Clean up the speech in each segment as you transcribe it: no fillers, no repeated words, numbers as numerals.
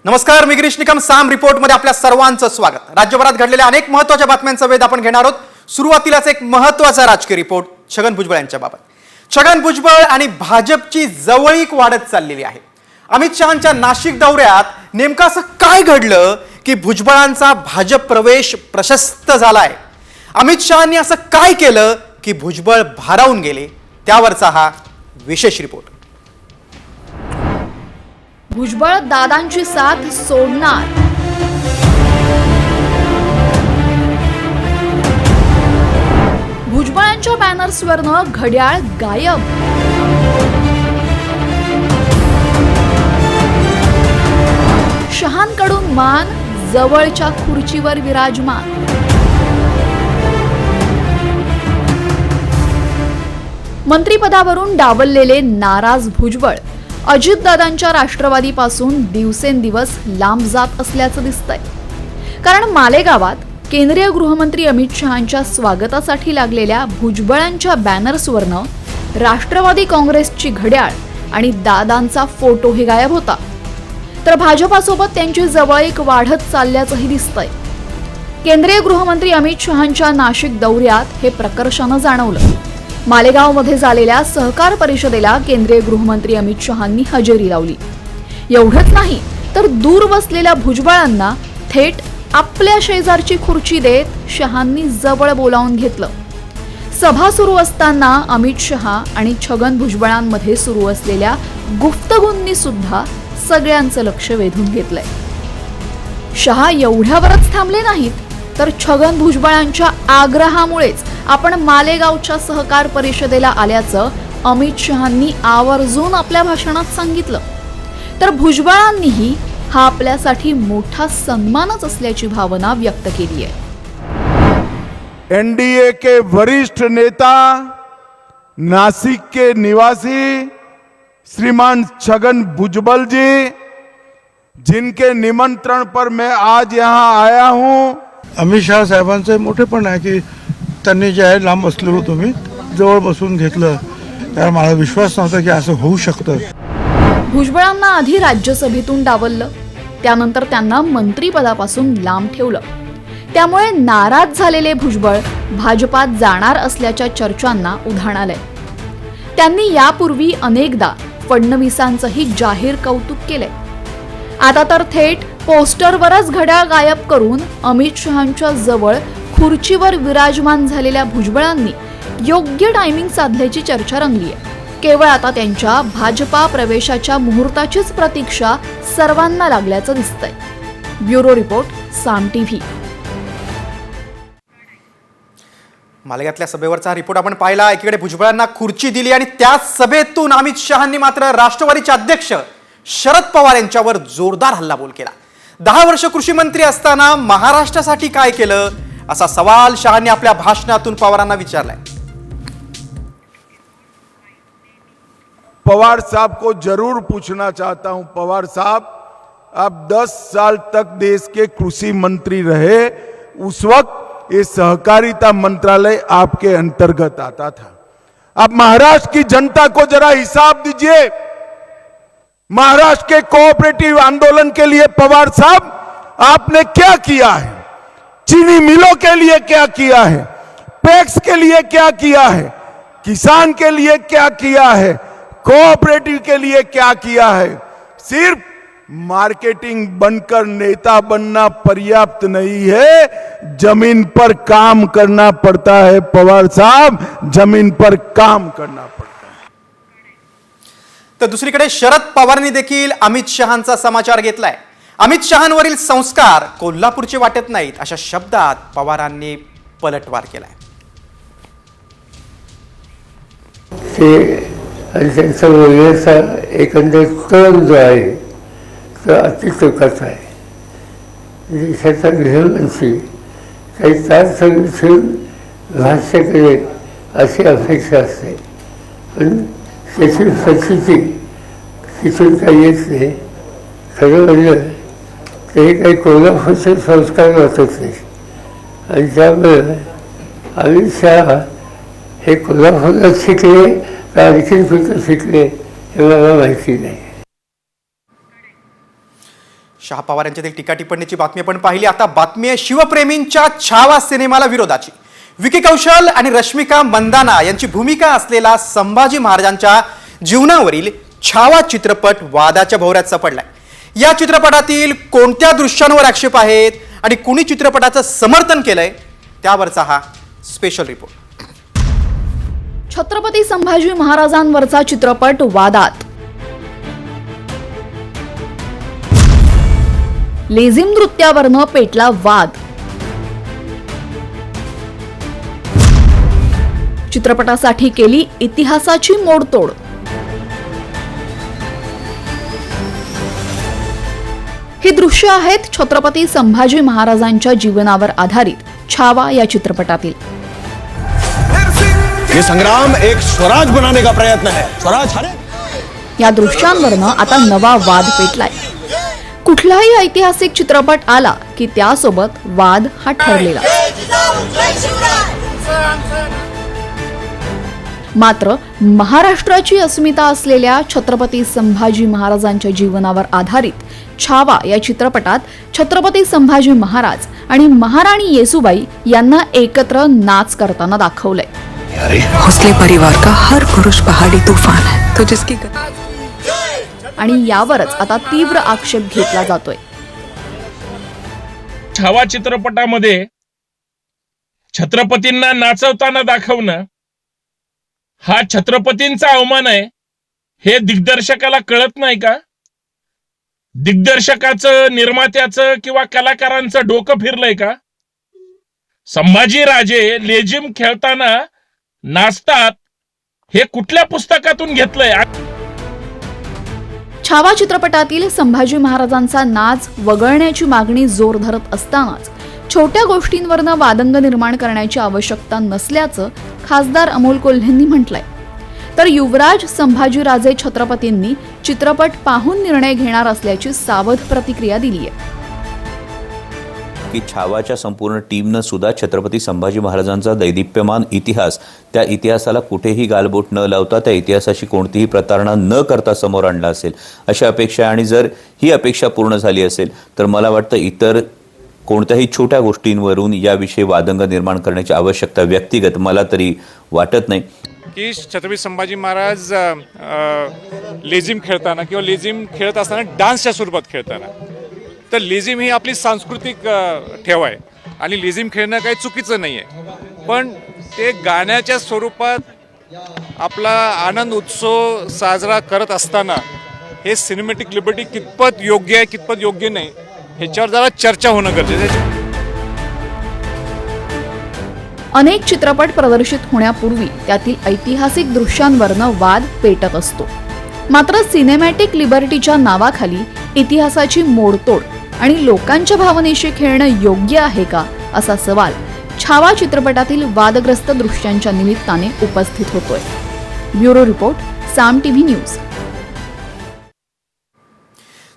नमस्कार, मी गिरीश निकम साम रिपोर्ट मध्ये आपल्या सर्वांचं स्वागत। राज्यभरात घडलेल्या अनेक महत्त्वाच्या बातम्यांचा वेध आपण घेणार आहोत। सुरुवातीलाच एक महत्त्वाचा राजकीय रिपोर्ट छगन भुजबळ यांच्या बाबत। छगन भुजबळ आणि भाजपची जवळीक वाढत चाललेली आहे। अमित शहांच्या नाशिक दौऱ्यात नेमकं असं काय घडलं की भुजबळांचा भाजप प्रवेश प्रशस्त झालाय? अमित शहांनी असं काय केलं की भुजबळ भारावून गेले? त्यावरचा हा विशेष रिपोर्ट। भुजबळ दादांची साथ सोडणार, भुजबळांच्या बॅनर्सवरनं घड्याळ गायब, शहांकडून मान, जवळच्या खुर्चीवर विराजमान। मंत्रिपदावरून डावललेले नाराज भुजबळ अजितदादांच्या राष्ट्रवादीपासून दिवसेंदिवस लांब जात असल्याचं दिसतंय। कारण मालेगावात केंद्रीय गृहमंत्री अमित शहांच्या स्वागतासाठी लागलेल्या भुजबळांच्या बॅनर्सवरनं राष्ट्रवादी काँग्रेसची घड्याळ आणि दादांचा फोटोही गायब होता। तर भाजपासोबत त्यांची जवळीक वाढत चालल्याचंही दिसतंय। केंद्रीय गृहमंत्री अमित शहांच्या नाशिक दौऱ्यात हे प्रकर्षानं जाणवलं। मालेगावमध्ये झालेल्या सहकार परिषदेला केंद्रीय गृहमंत्री अमित शहांनी हजेरी लावली। एवढंच नाही तर दूर बसलेल्या भुजबळांना थेट आपल्या शेजारची खुर्ची देत शहांनी जवळ बोलावून घेतलं। सभा सुरू असताना अमित शहा आणि छगन भुजबळांमध्ये सुरू असलेल्या गुफ्तगूंनी सुद्धा सगळ्यांचं लक्ष वेधून घेतलंय। शहा एवढ्यावरच थांबले नाहीत, तर छगन भुजबळांच्या आग्रहामुळेच आपण मालेगावच्या सहकार परिषदेला आल्याचं अमित शहांनी आवर्जून आपल्या भाषणात सांगितलं। तर भुजबळांनीही हा आपल्यासाठी मोठा सन्मानच असल्याची भावना व्यक्त केली आहे। एनडीए के वरिष्ठ नेता, नासिक के निवासी श्रीमान छगन भुजबल जी, जिनके निमंत्रण पर मैं आज यहाँ आया हूँ। अमित शहा साहेबांचं मोठेपण आहे की त्यांनी जे आहे लांब बसलेलो तुम्ही जवळ बसून घेतलं, त्यावर मला विश्वास नव्हता की असं होऊ शकतं। भुजबळांना आधी राज्यसभेतून डावललं, त्यानंतर त्यांना मंत्रिपदापासून लांब ठेवलं। त्यामुळे नाराज झालेले भुजबळ भाजपात जाणार असल्याच्या चर्चांना उधाण आलंय। त्यांनी यापूर्वी अनेकदा फडणवीसांचंही जाहीर कौतुक केलंय। आता तर थेट पोस्टरवरच घड्याळ गायब करून अमित शहांच्या जवळ खुर्चीवर विराजमान झालेल्या भुजबळांनी योग्य टायमिंग साधल्याची चर्चा रंगली आहे। केवळ आता त्यांच्या भाजपा प्रवेशाच्या मुहूर्ताचीच प्रतीक्षा सर्वांना लागल्याचं दिसतंय। ब्युरो रिपोर्ट, साम टीव्ही। मालेगावातल्या सभेवरचा रिपोर्ट आपण पाहिला। एकीकडे भुजबळांना खुर्ची दिली आणि त्याच सभेतून अमित शहांनी मात्र राष्ट्रवादीचे अध्यक्ष शरद पवार यांच्यावर जोरदार हल्लाबोल केला। 10 वर्ष कृषी मंत्री असताना महाराष्ट्रासाठी काय केलं, असा सवाल शहांनी आपल्या भाषणातून पवारांना विचारलाय। पवार साहब को जरूर पूछना चाहता हूं, पवार साहब, आप 10 साल तक देश के कृषि मंत्री रहे, उस वक्त ये सहकारिता मंत्रालय आपके अंतर्गत आता था। आप महाराष्ट्र की जनता को जरा हिसाब दीजिए। महाराष्ट्र के कोऑपरेटिव आंदोलन के लिए पवार साहब आपने क्या किया है? चीनी मिलों के लिए क्या किया है? पैक्स के लिए क्या किया है? किसान के लिए क्या किया है? कोऑपरेटिव के लिए क्या किया है? सिर्फ मार्केटिंग बनकर नेता बनना पर्याप्त नहीं है, जमीन पर काम करना पड़ता है। पवार साहब, जमीन पर काम करना पड़ता है। तर दुसरीकडे शरद पवारांनी देखील अमित शहांचा समाचार घेतलाय। अमित शहांवरील संस्कार कोल्हापूरचे वाटत नाहीत, अशा शब्दात पवारांनी पलटवार केलाय। त्यांचा बोलण्याचा एकंदर टोन जो आहे तो अतिचुकाचा आहे। देशाचा गृहमंत्री काही तास ठेवून भाष्य करेल अशी अपेक्षा असते, पण त्याची परिस्थिती तिथून काही येत नाही। खरं म्हणजे ते काही कोल्हापूरचे संस्कार वाटत नाही, आणि त्यामुळे अमित शहा हे कोल्हापुरात शिकले का आणखीन कुठं शिकले हे मला माहिती नाही। शहा पवार यांच्यातील टीका टिप्पणीची बातमी आपण पाहिली. आता बातमी आहे शिवप्रेमींच्या छावा सिनेमाला विरोधाची. विकी कौशल आणि रश्मिका मंदाना यांची भूमिका असलेला संभाजी महाराजांच्या जीवनावरील छावा चित्रपट वादाच्या भोवऱ्यात सापडलाय. या चित्रपटातील कोणत्या दृश्यांवर आक्षेप आहेत आणि कुणी चित्रपटाचं समर्थन केलंय त्यावरचा हा स्पेशल रिपोर्ट. छत्रपती संभाजी महाराजांवरचा चित्रपट वादात. लेझिम नृत्यावरनं पेटला वाद. चित्रपटासाठी केली इतिहासाची मोडतोड. ही दृश्य आहेत छत्रपती संभाजी महाराजांच्या जीवनावर आधारित छावा या चित्रपटातील. ये संग्राम एक स्वराज बनाने का प्रयत्न है. स्वराज हरे. या दृश्यांवरनं आता नवा वाद पेटलाय. कुठलाही ऐतिहासिक चित्रपट आला की त्यासोबत वाद हा ठरलेला. मात्र महाराष्ट्राची अस्मिता असलेल्या छत्रपती संभाजी महाराजांच्या जीवनावर आधारित छावा या चित्रपटात छत्रपती संभाजी महाराज आणि महाराणी येसुबाई यांना एकत्र नाच करताना दाखवलंय. हौसले परिवार का हर पुरुष पहाड़ी तूफान है तो जिसकी आणि यावरच आता तीव्र आक्षेप घेतला जातोय. छावा चित्रपटामध्ये छत्रपतींना नाचवताना दाखवणं हा छत्रपतींचा अवमान आहे हे दिग्दर्शकाला कळत नाही का? दिग्दर्शकाचं, निर्मात्याचं किंवा कलाकारांचं डोकं फिरलंय का? संभाजी राजे लेझिम खेळताना नाचतात हे कुठल्या पुस्तकातून घेतलंय? छावा चित्रपटातील संभाजी महाराजांचा नाच वगळण्याची मागणी जोर धरत असतानाच छोट्या गोष्टींवरनं वादंग निर्माण करण्याची आवश्यकता नसल्याचं खासदार अमोल कोल्हेंनी म्हटलंय. तर युवराज संभाजीराजे छत्रपतींनी चित्रपट पाहून निर्णय घेणार असल्याची सावध प्रतिक्रिया दिली आहे. की छावाच्या संपूर्ण टीमनं सुद्धा छत्रपती संभाजी महाराजांचा दैदिप्यमान इतिहास, त्या इतिहासाला कुठेही गालबोट न लावता त्या इतिहासाशी कोणतीही प्रतारणा न करता समोर आणला असेल अशी अपेक्षा. आणि जर ही अपेक्षा पूर्ण झाली असेल तर मला वाटतं इतर कोणत्याही छोट्या गोष्टींवरून याविषयी वादंग निर्माण करण्याची आवश्यकता व्यक्तिगत मला तरी वाटत नाही. की छत्रपती संभाजी महाराज लेझिम खेळताना किंवा लेझिम खेळत असताना डान्सच्या स्वरूपात खेळताना, तर लेझिम ही आपली सांस्कृतिक ठेव आहे आणि लेझिम खेळणं काही चुकीचं नाही आहे. पण ते गाण्याच्या स्वरूपात आपला आनंद उत्सव साजरा करत असताना हे सिनेमॅटिक लिबर्टी कितपत योग्य आहे कितपत योग्य नाही ह्याच्यावर जरा चर्चा होणं गरजेचं आहे. अनेक चित्रपट प्रदर्शित होण्यापूर्वी त्यातील ऐतिहासिक दृश्यांवरनं वाद पेटत असतो. मात्र सिनेमॅटिक लिबर्टीच्या नावाखाली इतिहासाची मोडतोड आणि लोकांच्या भावनेशी खेळणं योग्य आहे का असा सवाल छावा चित्रपटातील वादग्रस्त दृश्यांच्या निमित्ताने उपस्थित होतोय. ब्युरो रिपोर्ट, साम टीव्ही न्यूज.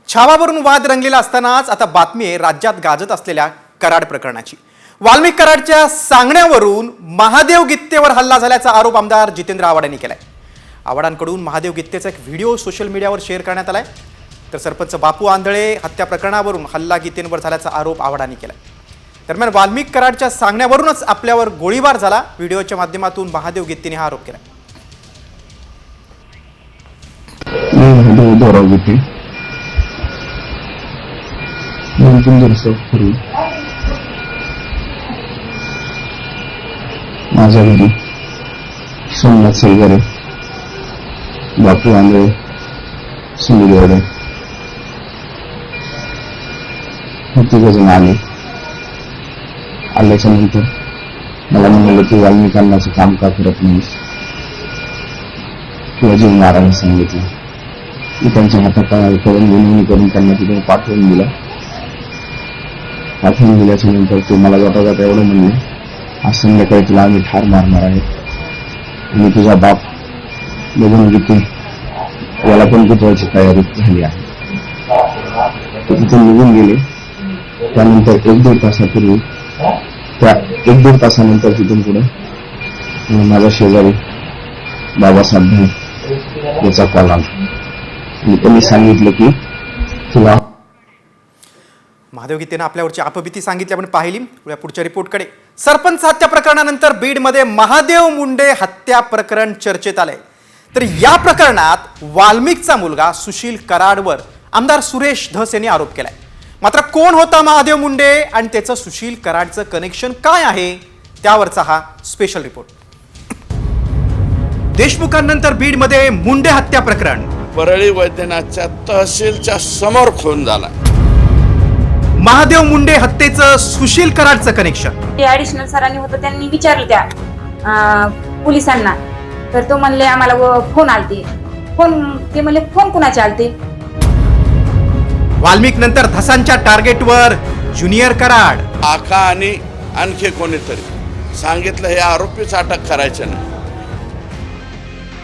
छावावरून वाद रंगलेला असतानाच आता बातमी आहे राज्यात गाजत असलेल्या कराड प्रकरणाची. वाल्मिक कराडच्या सांगण्यावरून महादेव गित्तेवर हल्ला झाल्याचा आरोप आमदार जितेंद्र आव्हाड यांनी केलाय. आव्हाडांकडून महादेव गित्तेचा एक व्हिडिओ सोशल मीडियावर शेअर करण्यात आलाय. तर सरपंच बापू आंधळे हत्या प्रकरणावरून हल्ला गीतेंवर झाल्याचा आरोप आव्हाडांनी केलाय. दरम्यान वाल्मिक कराडच्या सांगण्यावरूनच आपल्यावर गोळीबार झाला, व्हिडिओच्या माध्यमातून महादेव गित्तेने हा आरोप केलाय. माझ्या घरी सोमनाथ सेलगरे, बापू आंधळे, सुनील गोरे हे तिघजण आल्याच्या नंतर मला म्हणाले की वाल्मिकांनाचं काम का करत नाहीस किंवा जीव मारायला सांगितलं. मी त्यांच्या हाताकडून विनवणी करून त्यांना तिथे पाठवून दिला. पाठवून दिल्याच्या नंतर ते मला जाता जाता एवढं म्हणले, आज संध्याकाळी तुला आम्ही ठार मारणार आहे आणि तुझा बाप बघून किती याला पण कुठवायची तयारी झाली आहे. ते तिथून निघून गेले. त्यानंतर 1-1.5 तासापूर्वी, त्या 1-1.5 तासानंतर तिथून पुढे माझा शेजारी बाबासाहेब याचा कॉल आला आणि त्यांनी सांगितलं की तुला महादेव गीतेनं आपल्यावरची अपभीती सांगितली, आपण पाहिली. पुढच्या रिपोर्टकडे. सरपंच हत्या प्रकरणानंतर बीडमध्ये महादेव मुंडे हत्या प्रकरण चर्चेत आलंय. तर या प्रकरणात वाल्मिकचा मुलगा सुशील कराडवर आमदार सुरेश धस यांनी आरोप केलाय. मात्र कोण होता महादेव मुंडे आणि त्याचं सुशील कराडचं कनेक्शन काय आहे, त्यावरचा हा स्पेशल रिपोर्ट. देशमुखांनंतर बीडमध्ये मुंडे हत्या प्रकरण. परळी वैद्यनाथच्या तहसीलच्या समोर खून झाला. महादेव मुंडे हत्येचं सुशील कराडचं कनेक्शन. ते ऍडिशनल सरांनी होतं, त्यांनी विचारलं त्या पोलिसांना, तर तो म्हणले आम्हाला फोन आलते. ते म्हणले फोन कुणाचे आलते. वाल्मिक नंतर धसांच्या टार्गेटवर ज्युनियर कराड. आका आणि आणखी कोणीतरी सांगितलं हे आरोपीच अटक करायचे नाही.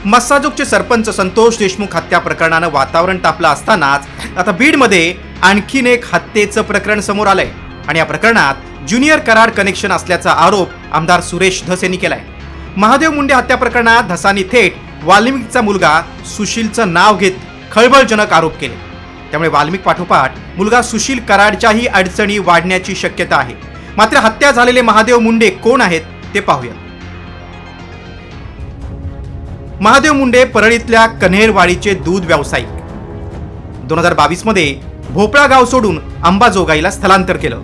मस्साजोगचे सरपंच संतोष देशमुख हत्या प्रकरणानं वातावरण तापलं असतानाच आता बीडमध्ये आणखीन एक हत्येचं प्रकरण समोर आलंय आणि या प्रकरणात ज्युनियर कराड कनेक्शन असल्याचा आरोप आमदार सुरेश धस यांनी केलाय. महादेव मुंडे हत्या प्रकरणात धसांनी थेट वाल्मिकचा मुलगा सुशीलचं नाव घेत खळबळजनक आरोप केले. त्यामुळे वाल्मिक पाठोपाठ मुलगा सुशील कराडच्याही अडचणी वाढण्याची शक्यता आहे. मात्र हत्या झालेले महादेव मुंडे कोण आहेत ते पाहूया. महादेव मुंडे परळीतल्या कन्हेरवाडीचे दूध व्यावसायिक. 2022 मध्ये भोपळा गाव सोडून अंबाजोगाईला स्थलांतर केलं.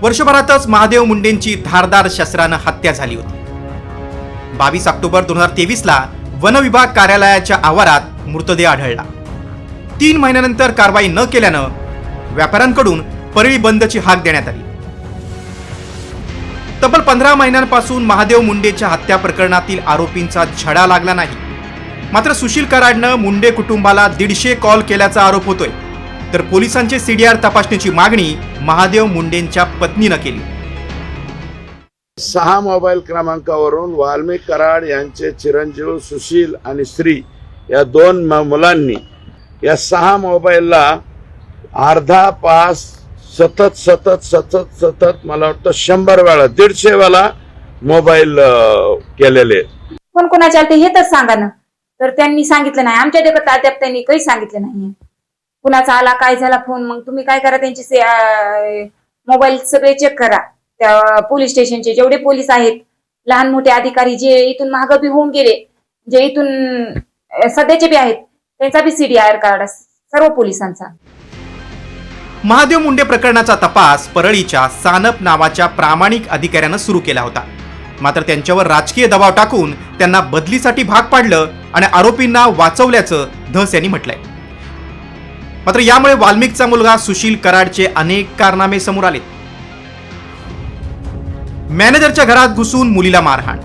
वर्षभरातच महादेव मुंडेंची धारदार शस्त्रानं हत्या झाली होती. 22 ऑक्टोबर 2023 ला वन विभाग कार्यालयाच्या आवारात मृतदेह आढळला. 3 महिन्यानंतर कारवाई न केल्यानं व्यापाऱ्यांकडून परळी बंदची हाक देण्यात आली. तब्बल 15 महिन्यांपासून महादेव मुंडेच्या हत्या प्रकरणातील आरोपींचा छडा लागला नाही. मात्र सुशील कराडनं मुंडे कुटुंबाला 150 कॉल केल्याचा आरोप होतोय. तर पोलिसांचे सीडीआर तपासणीची मागणी महादेव मुंडेंच्या पत्नीनं केली. 6 मोबाईल क्रमांकावरून वाल्मिक कराड यांचे चिरंजीव सुशील आणि श्री या 2 मुलांनी या 6 मोबाईलला अर्धा पास सतत मला वाटतं 100 वेळा 150 वेळा मोबाईल केलेले. फोन कोणाचे आलते हे तर सांगा ना. तर त्यांनी सांगितलं नाही. आमच्या देखत अद्याप त्यांनी काही सांगितलं नाही कुणाचा आला काय झाला फोन. मग तुम्ही काय करा, त्यांचे मोबाईल सगळे चेक करा. त्या पोलीस स्टेशनचे जेवढे पोलीस आहेत, लहान मोठे अधिकारी जे इथून मागं बी होऊन गेले, जे इथून सध्याचे बी आहेत, त्यांचा बी सीडीआर काढा सर्व पोलिसांचा. महादेव मुंडे प्रकरणाचा तपास परळीच्या सानप नावाच्या प्रामाणिक अधिकाऱ्यानं सुरू केला होता. मात्र त्यांच्यावर राजकीय दबाव टाकून त्यांना बदलीसाठी भाग पाडलं आणि आरोपींना वाचवल्याचं धस यांनी म्हटलंय. मात्र यामुळे वाल्मिकचा मुलगा सुशील कराडचे अनेक कारनामे समोर आले. मॅनेजरच्या घरात घुसून मुलीला मारहाण,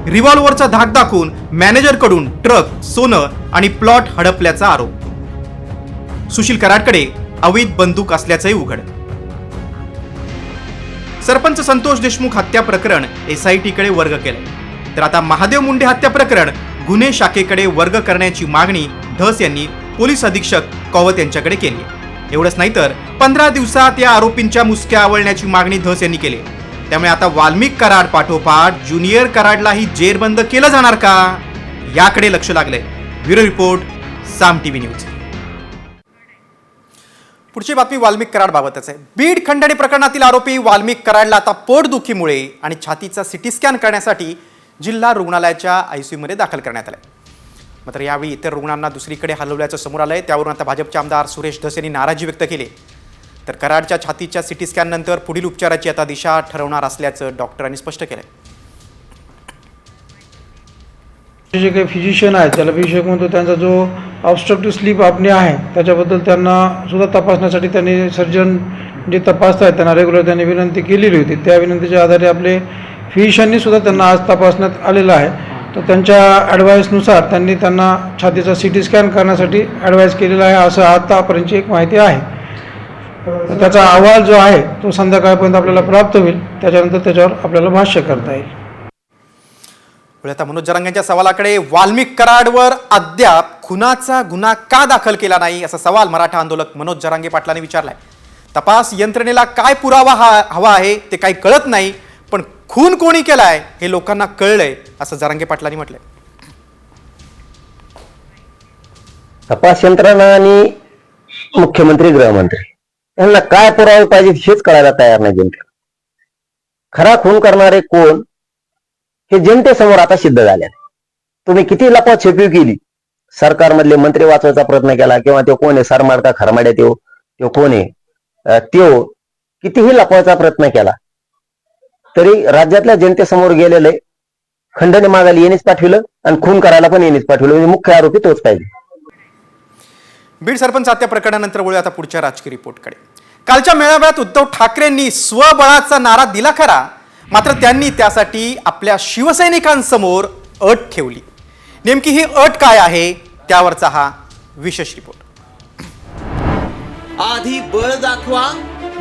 रिव्हॉल्व्हरचा धाक दाखवून मॅनेजरकडून ट्रक, सोनं आणि प्लॉट हडपल्याचा आरोप. सुशील कराडकडे अवैध बंदूक असल्याचंही उघड. सरपंच संतोष देशमुख हत्या प्रकरण SIT कडे वर्ग केलंय. तर आता महादेव मुंडे हत्या प्रकरण गुन्हे शाखेकडे वर्ग करण्याची मागणी धस यांनी पोलीस अधीक्षक कौवत यांच्याकडे केली. एवढंच नाही तर 15 दिवसात या आरोपींच्या मुसक्या आवळण्याची मागणी धस यांनी केली. त्यामुळे आता वाल्मिक कराड पाठोपाठ ज्युनियर कराडलाही जेरबंद केलं जाणार का, याकडे लक्ष लागलंय. ब्युरो रिपोर्ट, साम TV न्यूज. पुढची बातमी वाल्मिक कराड बाबतच आहे. बीड खंडणी प्रकरणातील आरोपी वाल्मिक कराडला आता पोटदुखीमुळे आणि छातीचा CT स्कॅन करण्यासाठी जिल्हा रुग्णालयाच्या ICU मध्ये दाखल करण्यात आलंय. मात्र यावेळी इतर रुग्णांना दुसरीकडे हलवल्याचं समोर आलंय. त्यावरून आता भाजपचे आमदार सुरेश धस यांनी नाराजी व्यक्त केली. तर कराडच्या छातीच्या CT स्कॅन नंतर पुढील उपचाराची आता दिशा ठरवणार असल्याचं डॉक्टरांनी स्पष्ट केलंय. जे काही फिजिशियन आहेत, त्याला फिजिशियन म्हणतो, त्यांचा जो ऑब्स्ट्रक्टिव्ह स्लीप अपनिया आहे त्याच्याबद्दल त्यांना सुद्धा तपासण्यासाठी त्यांनी सर्जन जे तपासत आहेत त्यांना रेग्युलर त्यांनी विनंती केलेली होती. त्या विनंतीच्या आधारे आपले फिजिशियननी सुद्धा त्यांना आज तपासण्यात आलेलं आहे. तर त्यांच्या ॲडवाईसनुसार त्यांनी त्यांना छातीचा CT स्कॅन करण्यासाठी ॲडवाईस केलेला आहे, असं आतापर्यंतची एक माहिती आहे. त्याचा अहवाल जो आहे तो संध्याकाळपर्यंत आपल्याला प्राप्त होईल. त्याच्यानंतर त्याच्यावर आपल्याला भाष्य करता येईल. आता मनोज जरांगेंच्या सवालाकडे. वाल्मिक कराडवर अद्याप खुनाचा गुन्हा का दाखल केला नाही, असा सवाल मराठा आंदोलक मनोज जरांगे पाटलांनी विचारलाय. तपास यंत्रणेला काय पुरावा हवा आहे ते काही कळत नाही, पण खून कोणी केलाय हे लोकांना कळलंय, असं जरांगे पाटलांनी म्हटलंय. तपास यंत्रणा आणि मुख्यमंत्री गृहमंत्री यांना काय पुरावे पाहिजे हेच कळायला तयार नाही जनतेला. खरा खून करणारे कोण हे जनतेसमोर आता सिद्ध झाले. तुम्ही किती लपाछपी केली, सरकारमधले मंत्री वाचवायचा प्रयत्न केला, किंवा तो कोण आहे सरमाड का खरमाड्या तो कोण आहे तो कितीही लपवायचा प्रयत्न केला, तरी राज्यातल्या जनतेसमोर गेलेले खंडणी मागायला येणेच पाठविलं आणि खून करायला पण येणेच पाठविलं. म्हणजे मुख्य आरोपी तोच पाहिजे. बीड सरपंच हत्या प्रकरणानंतर वळूया आता पुढच्या राजकीय रिपोर्टकडे. कालच्या मेळाव्यात उद्धव ठाकरेंनी स्वबळाचा नारा दिला खरा, मात्र त्यांनी त्यासाठी आपल्या शिवसैनिकांसमोर अट ठेवली. नेमकी ही अट काय आहे त्यावरचा हा विशेष रिपोर्ट. आधी बळ दाखवा,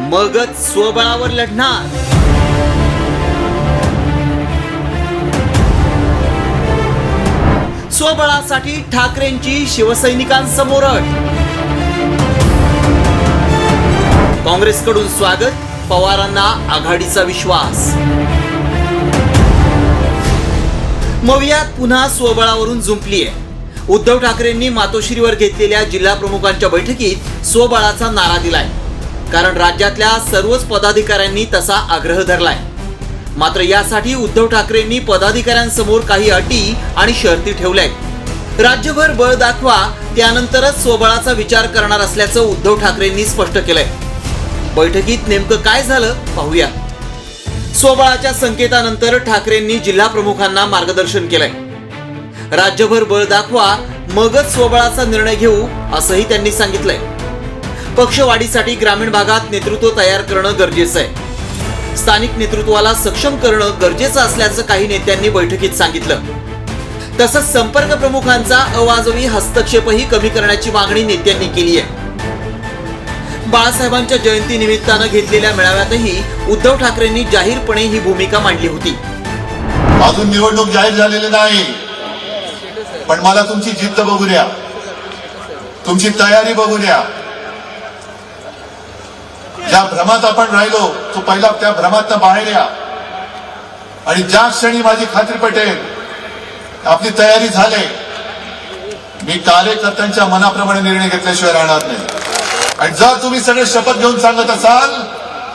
मगच स्वबळावर लढणार. स्वबळासाठी ठाकरेंची शिवसैनिकांसमोर अट. काँग्रेसकडून स्वागत, पवारांना आघाडीचा विश्वास. मवियात पुन्हा स्वबळावरून जुंपलीय. उद्धव ठाकरेंनी मातोश्रीवर घेतलेल्या जिल्हा प्रमुखांच्या बैठकीत स्वबळाचा नारा दिलाय, कारण राज्यातल्या सर्वच पदाधिकाऱ्यांनी तसा आग्रह धरलाय. मात्र यासाठी उद्धव ठाकरेंनी पदाधिकाऱ्यांसमोर काही अटी आणि शर्ती ठेवल्या. राज्यभर बळ दाखवा, त्यानंतरच स्वबळाचा विचार करणार असल्याचं उद्धव ठाकरेंनी स्पष्ट केलंय. बैठकीत नेमकं काय झालं पाहूया. स्वबळाच्या संकेतानंतर ठाकरेंनी जिल्हा प्रमुखांना मार्गदर्शन केलंय. राज्यभर बळ दाखवा, मगच स्वबळाचा निर्णय घेऊ, असंही त्यांनी सांगितलंय. पक्षवाढीसाठी ग्रामीण भागात नेतृत्व तयार करणं गरजेचं आहे. स्थानिक नेतृत्वाला सक्षम करणं गरजेचं असल्याचं काही नेत्यांनी बैठकीत सांगितलं. तसंच संपर्क प्रमुखांचा अवाजवी हस्तक्षेपही कमी करण्याची मागणी नेत्यांनी केली आहे. बाळासाहेबांच्या जयंती निमित्तानं घेतलेल्या मेळाव्यातही उद्धव ठाकरेंनी जाहीरपणे ही भूमिका मांडली होती. अजून निवडणूक जाहीर झालेली नाही, पण मला तुमची जिद्द बघू द्या, तुमची तयारी बघू द्या. ज्या भ्रमात आपण राहिलो तो पहिला त्या भ्रमातनं बाहेर या, आणि ज्या क्षणी माझी खात्री पटेल आपली तयारी झाली, मी कार्यकर्त्यांच्या मनाप्रमाणे निर्णय घेतल्याशिवाय राहणार नाही. आणि जर तुम्ही सगळे शपथ घेऊन सांगत असाल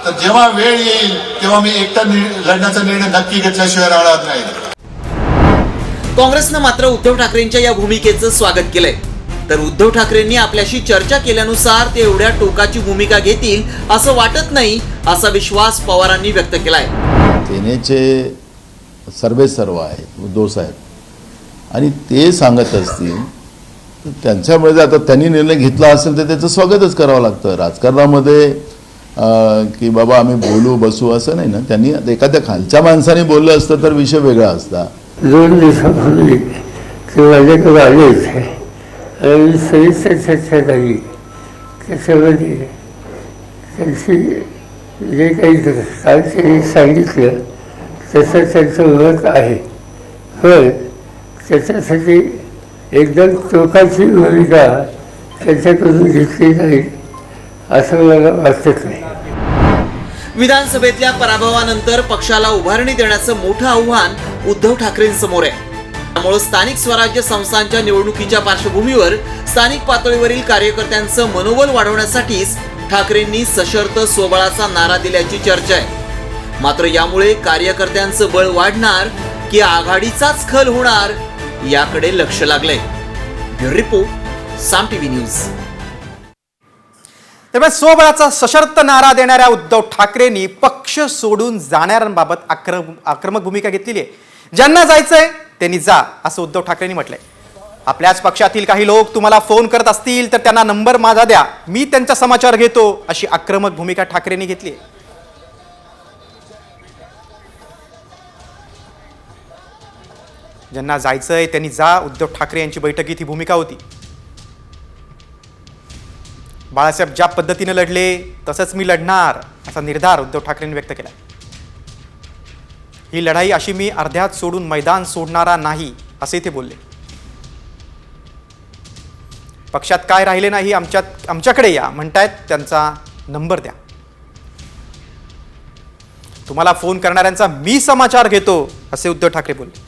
तर जेव्हा वेळ येईल तेव्हा मी एकटा लढण्याचा निर्णय नक्की घेतल्याशिवाय राहणार नाही. काँग्रेसनं मात्र उद्धव ठाकरेंच्या या भूमिकेचं स्वागत केलंय. तर उद्धव ठाकरेंनी आपल्याशी चर्चा केल्यानुसार ते एवढ्या टोकाची भूमिका घेतील असं वाटत नाही, असा विश्वास पवारांनी व्यक्त केलाय. सेनेचे सर्व आहेत उद्धव साहेब, आणि ते सांगत असतील तर त्यांच्यामुळे आता त्यांनी निर्णय घेतला असेल तर त्याचं स्वागतच करावं लागतं. राजकारणामध्ये की बाबा आम्ही बोलू बसू असं नाही ना. त्यांनी एखाद्या खालच्या माणसाने बोललं असतं तर विषय वेगळा असता. 2 दिवसापूर्वी ते माझ्याकडे आले होते आणि सविस्तर चर्चा झाली. त्याच्यामध्ये त्यांची जे काही काल त्यांनी सांगितलं तसं त्यांचं मत आहे, पण त्याच्यासाठी एकदम टोकाची भूमिका त्यांच्याकडून घेतली जाईल असं मला वाटत नाही. विधानसभेतल्या पराभवानंतर पक्षाला उभारणी देण्याचं मोठं आव्हान उद्धव ठाकरेंसमोर आहे. त्यामुळे स्थानिक स्वराज्य संस्थांच्या निवडणुकीच्या पार्श्वभूमीवर स्थानिक पातळीवरील कार्यकर्त्यांचं मनोबल वाढवण्यासाठीच ठाकरेंनी सशर्त स्वबळाचा नारा दिल्याची चर्चा आहे. मात्र यामुळे कार्यकर्त्यांचं बळ वाढणार की आघाडीचाच खल होणार याकडे लक्ष लागलंय. ब्युरो रिपोर्ट, साम टीव्ही न्यूज. त्यामुळे स्वबळाचा सशर्त नारा देणाऱ्या उद्धव ठाकरेंनी पक्ष सोडून जाणाऱ्यांबाबत आक्रमक भूमिका घेतलेली आहे. ज्यांना जायचंय त्यांनी जा, असं उद्धव ठाकरेंनी म्हटलंय. आपल्याच पक्षातील काही लोक तुम्हाला फोन करत असतील तर त्यांना नंबर माझा द्या, मी त्यांचा समाचार घेतो, अशी आक्रमक भूमिका ठाकरेंनी घेतली आहे. ज्यांना जायचंय त्यांनी जा, उद्धव ठाकरे यांची बैठकीत ही भूमिका होती. बाळासाहेब ज्या पद्धतीने लढले तसंच मी लढणार, असा निर्धार उद्धव ठाकरेंनी व्यक्त केला. ही लढाई अशी मी अर्ध्यात सोडून मैदान सोडणारा नाही, असे ते बोलले. पक्षात काय राहिले नाही, आमच्याकडे या म्हणतायत, त्यांचा नंबर द्या, तुम्हाला फोन करणाऱ्यांचा मी समाचार घेतो, असे उद्धव ठाकरे बोलले.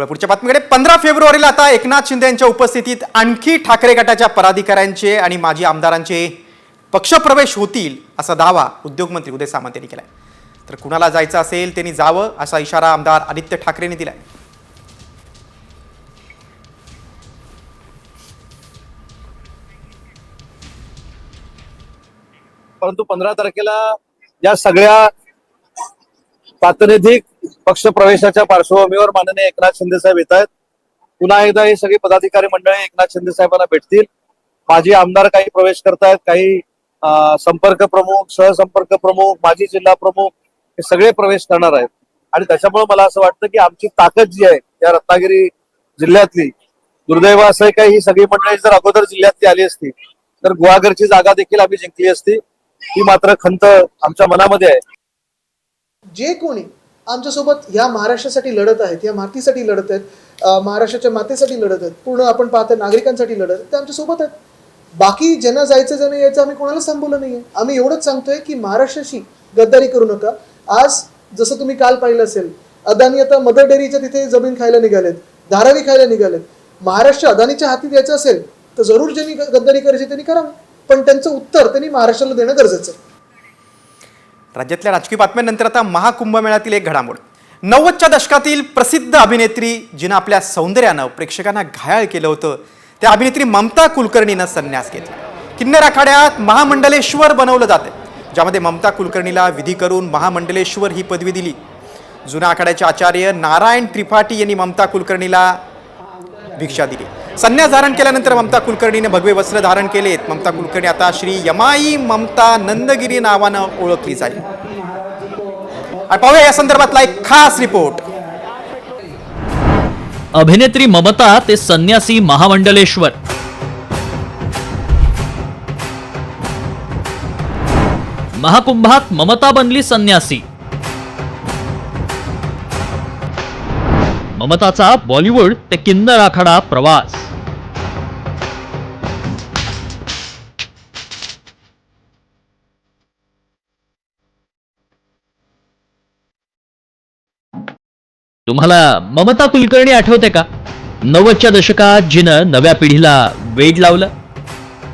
पुढच्या बातमीकडे 15 फेब्रुवारीला आता एकनाथ शिंदे यांच्या उपस्थितीत आणखी ठाकरे गटाच्या पदाधिकाऱ्यांचे आणि माजी आमदारांचे पक्षप्रवेश होतील असा दावा उद्योगमंत्री उदय सामंत यांनी केलाय. तर कुणाला जायचं असेल त्यांनी जावं असा इशारा आमदार आदित्य ठाकरेंनी दिलाय. परंतु 15 तारखेला या सगळ्या प्रातिनिधिक पक्ष प्रवेशाच्या पार्श्वभूमीवर माननीय एकनाथ शिंदे साहेब येत आहेत. पुन्हा एकदा ही सगळी पदाधिकारी मंडळी एकनाथ शिंदे साहेबांना भेटतील. माजी आमदार काही प्रवेश करतायत, काही संपर्क प्रमुख, सहसंपर्क प्रमुख, माजी जिल्हा प्रमुख हे सगळे प्रवेश करणार आहेत. आणि त्याच्यामुळे मला असं वाटतं की आमची ताकद जी आहे या रत्नागिरी जिल्ह्यातली, दुर्दैव असं आहे की ही सगळी मंडळी जर अगोदर जिल्ह्यातली आली असती तर गुहागरची जागा देखील आम्ही जिंकली असती. ही मात्र खंत आमच्या मनामध्ये आहे. जे कोणी आमच्यासोबत या महाराष्ट्रासाठी लढत आहेत, या मातीसाठी लढत आहेत, महाराष्ट्राच्या मातेसाठी लढत आहेत, पूर्ण आपण पाहतो नागरिकांसाठी लढत आहेत, ते आमच्यासोबत आहेत. बाकी ज्यांना जायचं ज्यांना यायचं आम्ही कोणाला थांबवलं नाहीये. आम्ही एवढंच सांगतोय की महाराष्ट्राशी गद्दारी करू नका. आज जसं तुम्ही काल पाहिलं असेल, अदानी आता मदर डेअरीच्या तिथे जमीन खायला निघालेत, धारावी खायला निघालेत. महाराष्ट्र अदानीच्या हाती द्यायचं असेल तर जरूर ज्यांनी गद्दारी करायची त्यांनी करावी, पण त्यांचं उत्तर त्यांनी महाराष्ट्राला देणं गरजेचं आहे. राज्यातल्या राजकीय बातम्यांनंतर आता महाकुंभमेळ्यातील एक घडामोड. 90च्या दशकातील प्रसिद्ध अभिनेत्री जिनं आपल्या सौंदर्यानं प्रेक्षकांना घायाळ केलं होतं, त्या अभिनेत्री ममता कुलकर्णीनं संन्यास घेतला. किन्नर आखाड्यात महामंडलेश्वर बनवलं जाते, ज्यामध्ये ममता कुलकर्णीला विधी करून महामंडलेश्वर ही पदवी दिली. जुन्या आखाड्याचे आचार्य नारायण त्रिपाठी यांनी ममता कुलकर्णीला भिक्षा दिली. संन्यास धारण केल्यानंतर ममता कुलकर्णीने भगवे वस्त्र धारण केलेत. ममता कुलकर्णी आता श्री यमाई ममता नंदगिरी नावानं ओळखली जाईल. पाहूया या संदर्भातला एक खास रिपोर्ट. अभिनेत्री ममता ते संन्यासी महामंडलेश्वर. महाकुंभात ममता बनली संन्यासी. ममताचा बॉलिवूड ते किन्नर आखाडा प्रवास. तुम्हाला ममता कुलकर्णी आठवते का? 90च्या दशकात जिनं नव्या पिढीला वेड लावलं.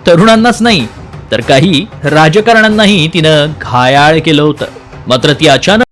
तरुणांनाच नाही तर काही राजकारण्यांनाही तिनं घायाळ केलं होतं. मात्र ती अचानक